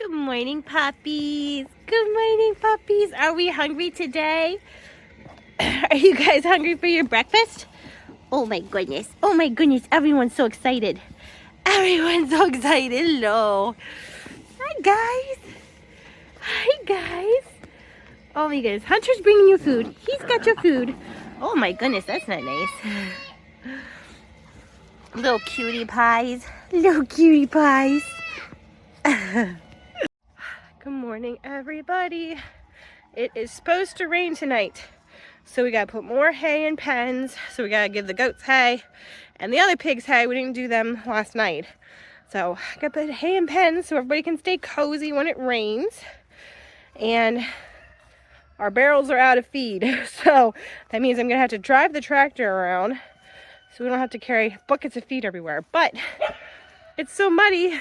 Good morning, puppies. Good morning, puppies. Are we hungry today? Are you guys hungry for your breakfast? Oh my goodness. Oh my goodness. Everyone's so excited. Everyone's so excited. Hello. Hi, guys. Hi, guys. Oh my goodness. Hunter's bringing you food. He's got your food. Oh my goodness. That's not nice. Little cutie pies. Little cutie pies. Good morning, everybody. It is supposed to rain tonight, so we gotta put more hay in pens. So we gotta give the goats hay and the other pigs hay. We didn't do them last night, so I gotta put hay in pens so everybody can stay cozy when it rains. And our barrels are out of feed, so that means I'm gonna have to drive the tractor around so we don't have to carry buckets of feed everywhere. But it's so muddy,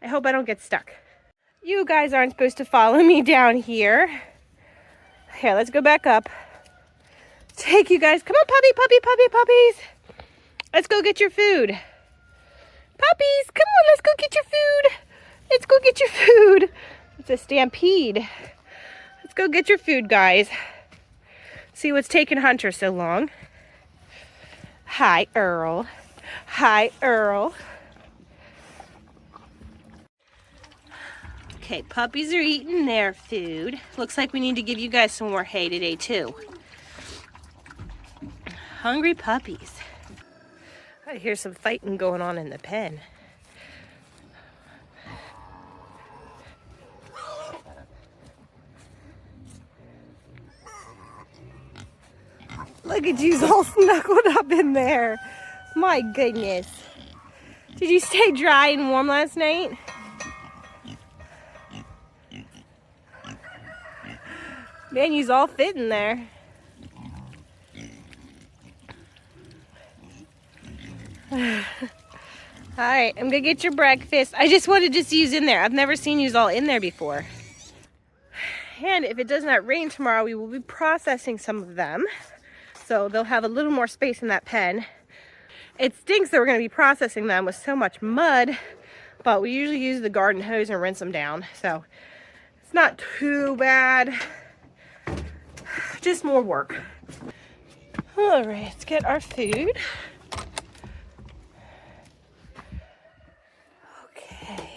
I hope I don't get stuck. You guys aren't supposed to follow me down here. Here, let's go back up. Take you guys. Come on, puppies. Let's go get your food. Puppies, come on, let's go get your food. Let's go get your food. It's a stampede. Let's go get your food, guys. See what's taking Hunter so long. Hi, Earl. Hi, Earl. Okay, puppies are eating their food. Looks like we need to give you guys some more hay today, too. Hungry puppies. I hear some fighting going on in the pen. Look at you all snuggled up in there. My goodness. Did you stay dry and warm last night? Man, you's all fit in there. Alright, I'm gonna get your breakfast. I just wanted to see you's in there. I've never seen you's all in there before. And if it does not rain tomorrow, we will be processing some of them. So they'll have a little more space in that pen. It stinks that we're gonna be processing them with so much mud, but we usually use the garden hose and rinse them down. So it's not too bad. Just more work. All right, let's get our food. Okay.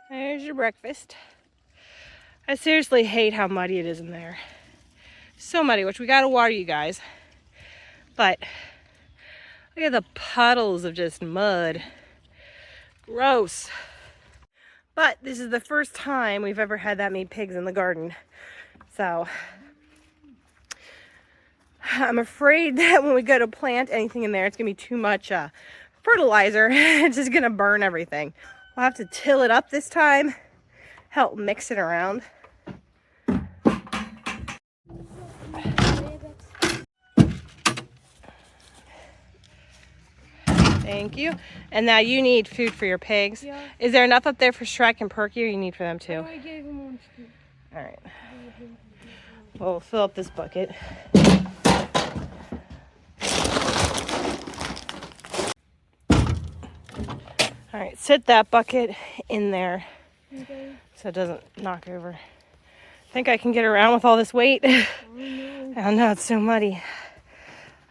There's your breakfast. I seriously hate how muddy it is in there. So muddy, which we gotta water, you guys. But look at the puddles of just mud. Gross. But this is the first time we've ever had that many pigs in the garden. So I'm afraid that when we go to plant anything in there, it's gonna be too much fertilizer. It's just gonna burn everything. We'll have to till it up this time, help mix it around. Thank you. And now you need food for your pigs. Yeah. Is there enough up there for Shrek and Perky, or you need for them too? I gave him one scoop. All right. Well, we'll fill up this bucket. All right, sit that bucket in there Okay. so it doesn't knock over. Think I can get around with all this weight? Oh no. I don't know, it's so muddy.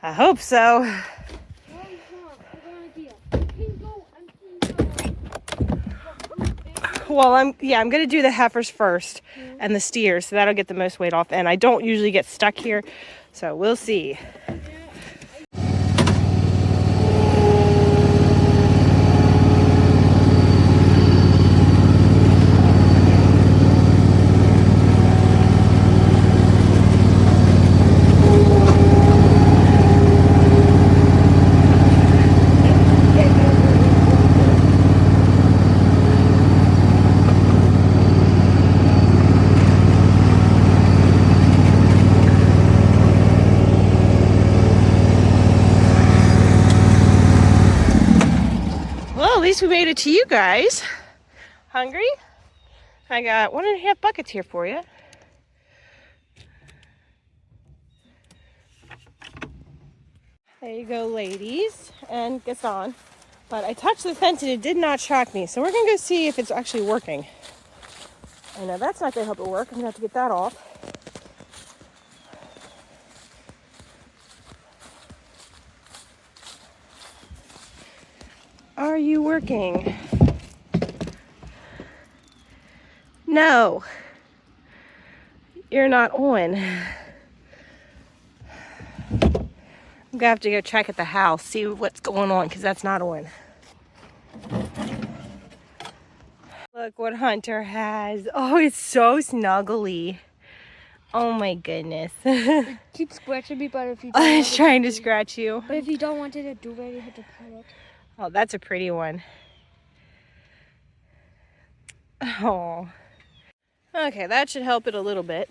I hope so. Well, I'm gonna do the heifers first and the steers, so that'll get the most weight off. And I don't usually get stuck here, so we'll see. Well, at least we made it to you guys. Hungry? I got 1.5 buckets here for you. There you go, ladies, and gets on. But I touched the fence and it did not shock me. So we're gonna go see if it's actually working. I know that's not gonna help it work. I'm gonna have to get that off. Are you working? No. You're not on. I'm gonna have to go check at the house, see what's going on, because that's not on. Look what Hunter has. Oh, it's so snuggly. Oh my goodness. Keep scratching me, but if you don't I want was it trying to to scratch you. But if you don't want it to do it, you have to pet it. Oh, that's a pretty one. Oh. Okay, that should help it a little bit.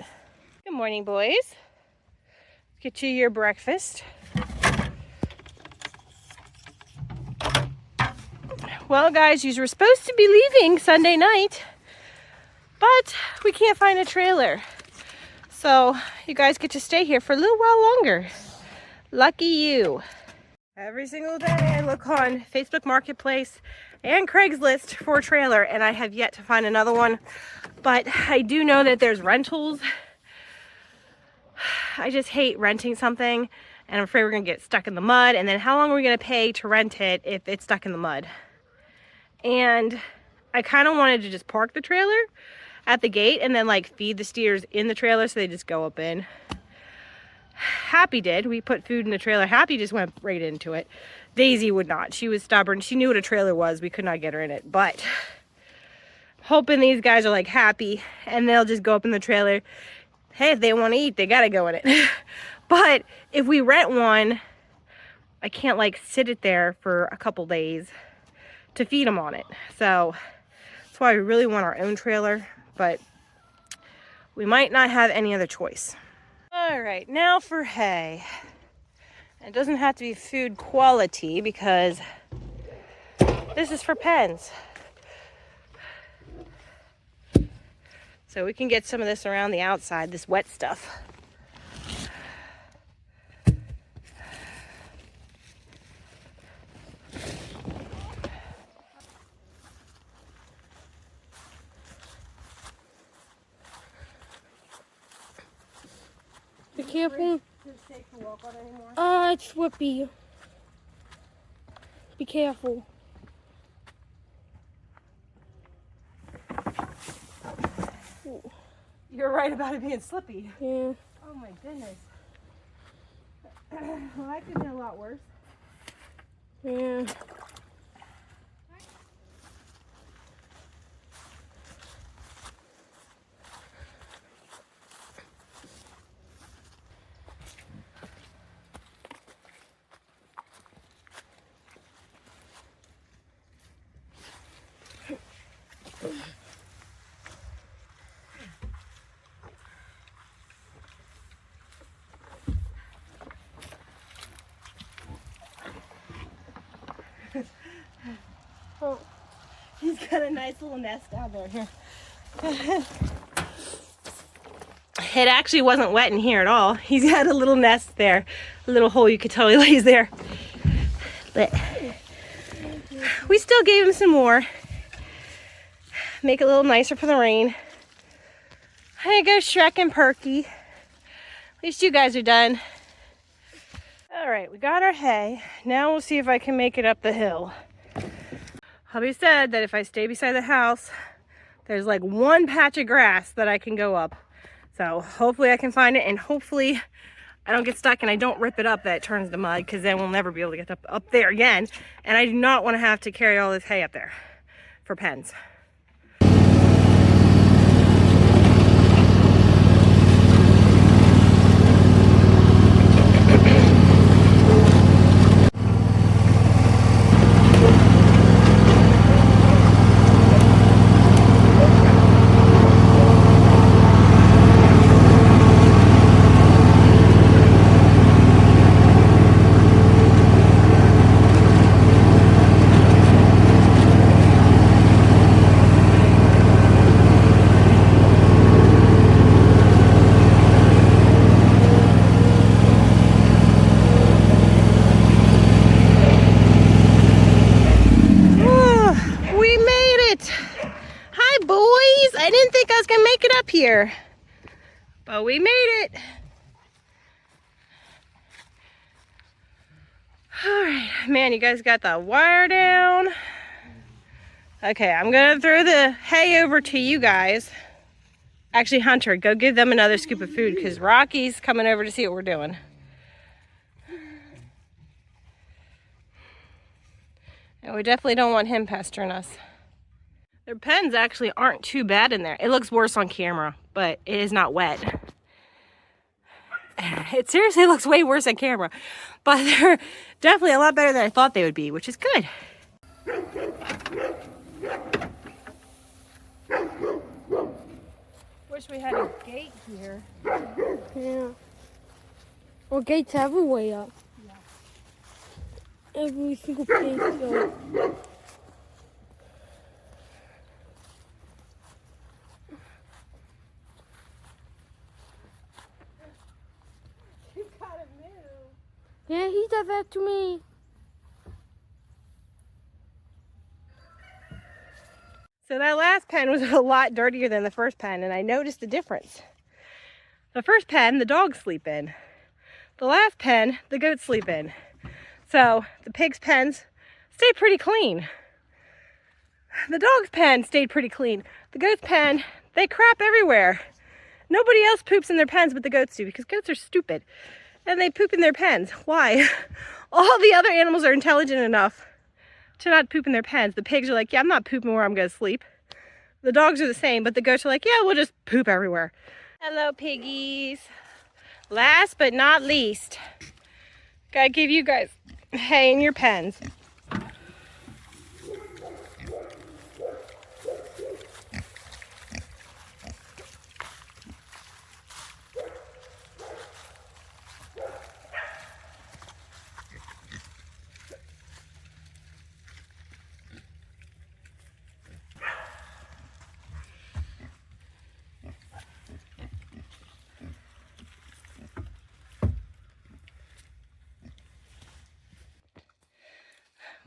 Good morning, boys. Let's get you your breakfast. Well, guys, you were supposed to be leaving Sunday night, but we can't find a trailer. So you guys get to stay here for a little while longer. Lucky you. Every single day I look on Facebook Marketplace and Craigslist for a trailer, and I have yet to find another one. But I do know that there's rentals. I just hate renting something, and I'm afraid we're gonna get stuck in the mud. And then how long are we gonna pay to rent it if it's stuck in the mud? And I kind of wanted to just park the trailer at the gate and then like feed the steers in the trailer so they just go up in. Happy did. We put food in the trailer. Happy just went right into it. Daisy would not. She was stubborn. She knew what a trailer was. We could not get her in it. But hoping these guys are like happy and they'll just go up in the trailer. Hey, if they want to eat, they got to go in it. But if we rent one, I can't like sit it there for a couple days to feed them on it. So that's why we really want our own trailer, but we might not have any other choice. All right, now for hay. It doesn't have to be food quality because this is for pens. So we can get some of this around the outside, this wet stuff. Be careful. It's whippy. Be careful. You're right about it being slippy. Yeah. Oh my goodness. Well, that could have been a lot worse. Yeah. Oh, he's got a nice little nest down there. Here. It actually wasn't wet in here at all. He's got a little nest there, a little hole you could tell he lays there. But we still gave him some more. Make it a little nicer for the rain. There you go, Shrek and Perky. At least you guys are done. All right, we got our hay. Now we'll see if I can make it up the hill. Hubby said that if I stay beside the house, there's like one patch of grass that I can go up. So hopefully I can find it, and hopefully I don't get stuck and I don't rip it up that it turns to mud, because then we'll never be able to get up there again. And I do not want to have to carry all this hay up there for pens. up here. But we made it. All right, man, you guys got the wire down. Okay, I'm gonna throw the hay over to you guys. Actually, Hunter, go give them another scoop of food because Rocky's coming over to see what we're doing. And we definitely don't want him pestering us. Their pens actually aren't too bad in there. It looks worse on camera, but it is not wet. It seriously looks way worse on camera, but they're definitely a lot better than I thought they would be, which is good. Wish we had a gate here. Yeah. Well, gates everywhere. Yeah. Every single place. So. You gotta move. Yeah, he did that to me. So that last pen was a lot dirtier than the first pen, and I noticed the difference. The first pen, the dogs sleep in. The last pen, the goats sleep in. So the pigs' pens stayed pretty clean. The dog's pen stayed pretty clean. The goats' pen, they crap everywhere. Nobody else poops in their pens but the goats do, because goats are stupid. And they poop in their pens. Why? All the other animals are intelligent enough to not poop in their pens. The pigs are like, yeah, I'm not pooping where I'm gonna sleep. The dogs are the same, but the goats are like, yeah, we'll just poop everywhere. Hello, piggies. Last but not least, gotta give you guys hay in your pens.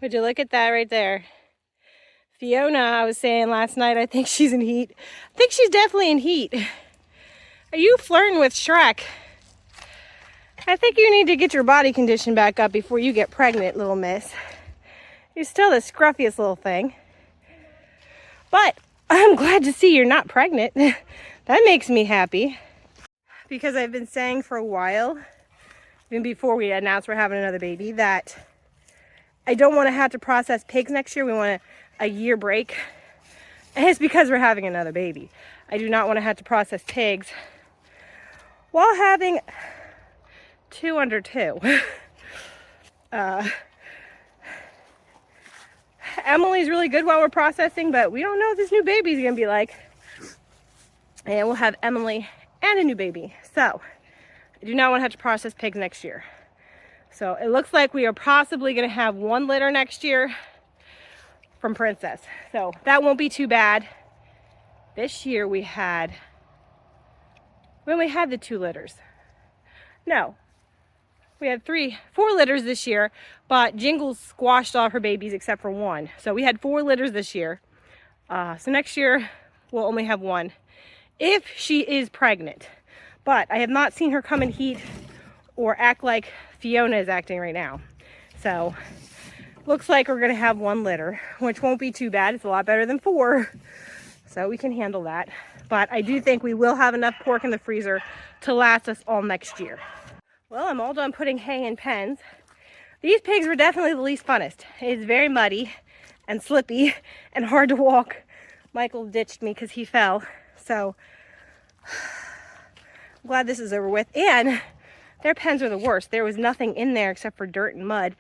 Would you look at that right there? Fiona, I was saying last night, I think she's in heat. I think she's definitely in heat. Are you flirting with Shrek? I think you need to get your body condition back up before you get pregnant, little miss. You're still the scruffiest little thing. But I'm glad to see you're not pregnant. That makes me happy. Because I've been saying for a while, even before we announced we're having another baby, that I don't want to have to process pigs next year. We want a year break. And it's because we're having another baby. I do not want to have to process pigs while having 2 under 2. Emily's really good while we're processing, but we don't know what this new baby's going to be like. And we'll have Emily and a new baby. So I do not want to have to process pigs next year. So it looks like we are possibly going to have 1 litter next year from Princess. So that won't be too bad. This year we had the 2 litters. No, we had 4 litters this year, but Jingles squashed off her babies except for 1. So we had 4 litters this year. So next year we'll only have 1 if she is pregnant. But I have not seen her come in heat or act like Fiona is acting right now. So looks like we're gonna have 1 litter, which won't be too bad. It's a lot better than 4, so we can handle that. But I do think we will have enough pork in the freezer to last us all next year. Well, I'm all done putting hay in pens. These pigs were definitely the least funnest. It's very muddy and slippy and hard to walk. Michael ditched me because he fell. So I'm glad this is over with. And their pens are the worst. There was nothing in there except for dirt and mud.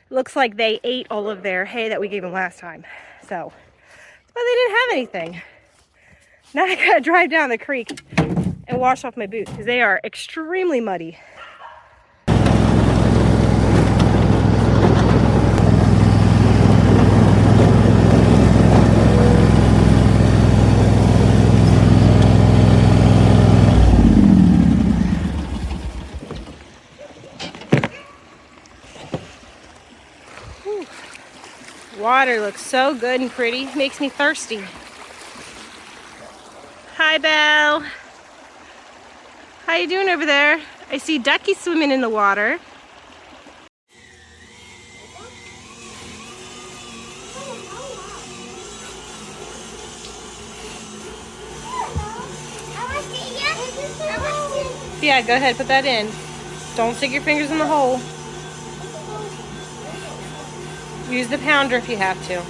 It looks like they ate all of their hay that we gave them last time. So, but they didn't have anything. Now I gotta drive down the creek and wash off my boots because they are extremely muddy. Water looks so good and pretty. Makes me thirsty. Hi, Hi, Belle. How you doing over there? I see Ducky swimming in the water. Yeah, go ahead, put that in. Don't stick your fingers in the hole. Use the pounder if you have to.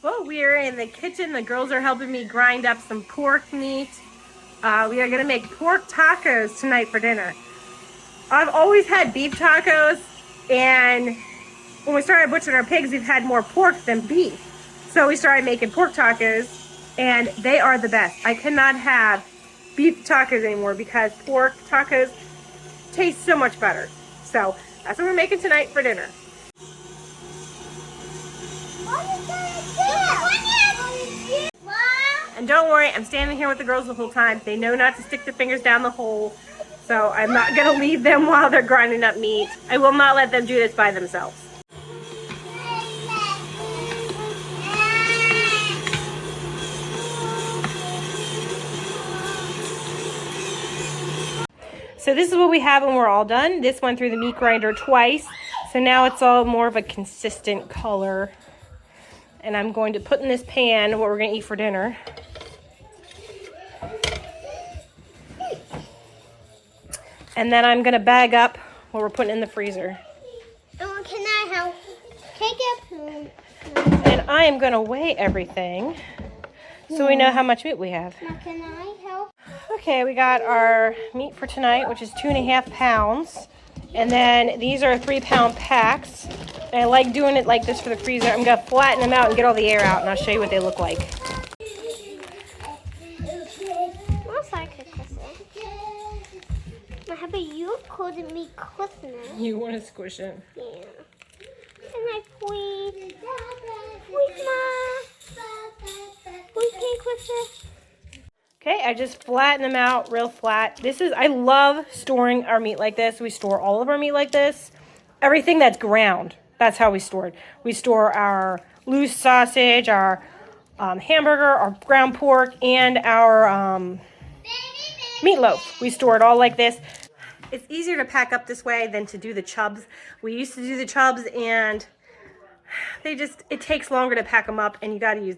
Well, we are in the kitchen. The girls are helping me grind up some pork meat. We are gonna make pork tacos tonight for dinner. I've always had beef tacos, and when we started butchering our pigs, we've had more pork than beef. So we started making pork tacos, and they are the best. I cannot have beef tacos anymore because pork tacos taste so much better. So that's what we're making tonight for dinner. And don't worry, I'm standing here with the girls the whole time. They know not to stick their fingers down the hole, so I'm not gonna leave them while they're grinding up meat. I will not let them do this by themselves. So this is what we have when we're all done. This went through the meat grinder twice, so now it's all more of a consistent color. And I'm going to put in this pan what we're gonna eat for dinner. And then I'm gonna bag up what we're putting in the freezer. Oh, can I help? Take it. And I am gonna weigh everything so we know how much meat we have. Now, can I help? Okay, we got our meat for tonight, which is 2.5 pounds. And then these are 3-pound packs. And I like doing it like this for the freezer. I'm gonna flatten them out and get all the air out, and I'll show you what they look like. Looks like a cushion. How about you couldn't me cushion? You want to squish it? Yeah. Can I please? Please, Ma. We can cushion. Okay, I just flatten them out real flat. I love storing our meat like this. We store all of our meat like this. Everything that's ground, that's how we store it. We store our loose sausage, our hamburger, our ground pork, and our meatloaf. We store it all like this. It's easier to pack up this way than to do the chubs. We used to do the chubs, and it takes longer to pack them up, and you got to use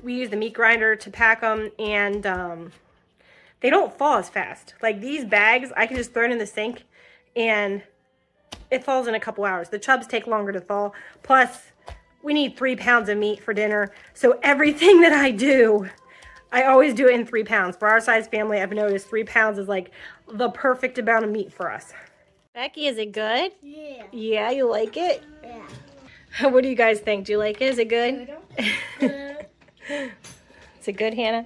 we use the meat grinder to pack them, and they don't fall as fast. Like these bags, I can just throw it in the sink, and it falls in a couple hours. The chubs take longer to thaw. Plus, we need 3 pounds of meat for dinner, so everything that I do, I always do it in 3 pounds. For our size family, I've noticed 3 pounds is like the perfect amount of meat for us. Becky, is it good? Yeah. Yeah, you like it? Yeah. What do you guys think? Do you like it? Is it good? Good. Is it good, Hannah?